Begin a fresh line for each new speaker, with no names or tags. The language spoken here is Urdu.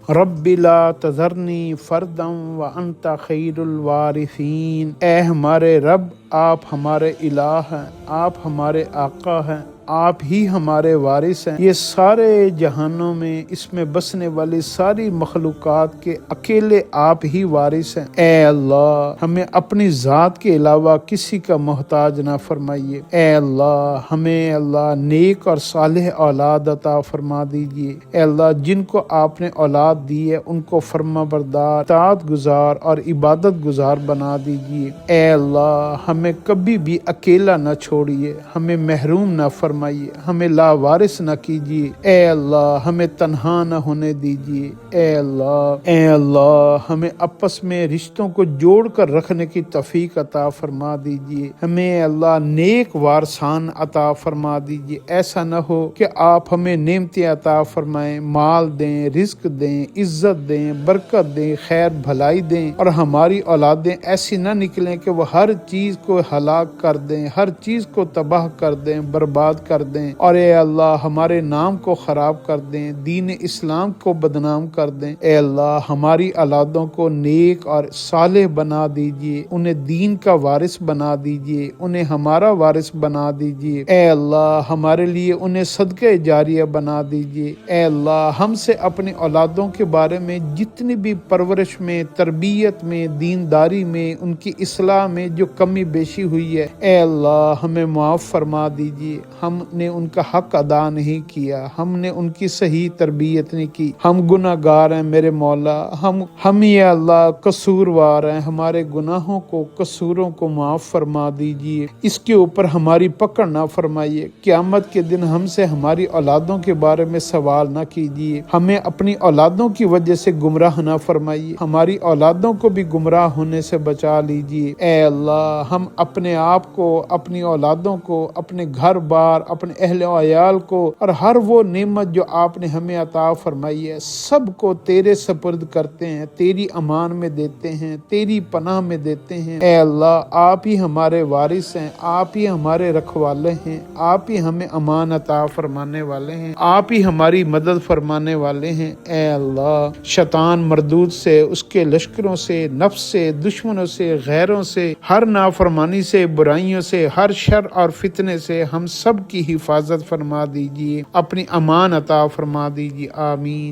رب لا تذرنی فردا وانت خیر الوارثین۔ اے ہمارے رب، آپ ہمارے الہ ہیں، آپ ہمارے آقا ہیں، آپ ہی ہمارے وارث ہیں۔ یہ سارے جہانوں میں، اس میں بسنے والی ساری مخلوقات کے اکیلے آپ ہی وارث ہیں۔ اے اللہ، ہمیں اپنی ذات کے علاوہ کسی کا محتاج نہ فرمائیے۔ اے اللہ، ہمیں اللہ نیک اور صالح اولاد عطا فرما دیجیے۔ اے اللہ، جن کو آپ نے اولاد دی ہے ان کو فرما بردار، اطاعت گزار اور عبادت گزار بنا دیجیے۔ اے اللہ، ہمیں کبھی بھی اکیلا نہ چھوڑیے، ہمیں محروم نہ فرمائیے، ہمیں لاوارث نہ کیجیے۔ اے اللہ، ہمیں تنہا نہ ہونے دیجیے۔ اے اللہ، ہمیں آپس میں رشتوں کو جوڑ کر رکھنے کی توفیق عطا فرما دیجیے۔ ہمیں اللہ نیک وارثان عطا فرما دیجیے۔ ایسا نہ ہو کہ آپ ہمیں نعمتیں عطا فرمائیں، مال دیں، رزق دیں، عزت دیں، برکت دیں، خیر بھلائی دیں، اور ہماری اولادیں ایسی نہ نکلیں کہ وہ ہر چیز کو ہلاک کر دیں، ہر چیز کو تباہ کر دیں، برباد کر دیں، اور اے اللہ ہمارے نام کو خراب کر دیں، دین اسلام کو بدنام کر دیں۔ اے اللہ، ہماری اولادوں کو نیک اور صالح بنا دیجیے، انہیں دین کا وارث بنا دیجیے، انہیں ہمارا وارث بنا دیجیے۔ اے اللہ، ہمارے لیے انہیں صدقہ جاریہ بنا دیجیے۔ اے اللہ، ہم سے اپنی اولادوں کے بارے میں جتنی بھی پرورش میں، تربیت میں، دینداری میں، ان کی اصلاح میں جو کمی بیشی ہوئی ہے، اے اللہ ہمیں معاف فرما دیجیے۔ ہم نے ان کا حق ادا نہیں کیا، ہم نے ان کی صحیح تربیت نہیں کی، ہم گناہ گار ہیں میرے مولا، ہم یا اللہ قصوروار ہیں، ہمارے گناہوں کو، قصوروں کو معاف فرما دیجیے۔ اس کے اوپر ہماری پکڑ نہ فرمائیے، قیامت کے دن ہم سے ہماری اولادوں کے بارے میں سوال نہ کیجیے، ہمیں اپنی اولادوں کی وجہ سے گمراہ نہ فرمائیے، ہماری اولادوں کو بھی گمراہ ہونے سے بچا لیجیے۔ اے اللہ، ہم اپنے آپ کو، اپنی اولادوں کو، اپنے گھر بار، اپنے اہل و عیال کو، اور ہر وہ نعمت جو آپ نے ہمیں عطا فرمائی ہے، سب کو تیرے سپرد کرتے ہیں، تیری امان میں دیتے ہیں، تیری پناہ میں دیتے ہیں۔ اے اللہ، آپ ہی ہمارے وارث ہیں، آپ ہی ہمارے رکھوالے ہیں، آپ ہی ہمیں امان عطا فرمانے والے ہیں، آپ ہی ہماری مدد فرمانے والے ہیں۔ اے اللہ، شیطان مردود سے، اس کے لشکروں سے، نفس سے، دشمنوں سے، غیروں سے، ہر نافرمانی سے، برائیوں سے، ہر شر اور فتنے سے ہم سب کی حفاظت فرما دیجیے، اپنی امان عطا فرما دیجیے۔ آمین۔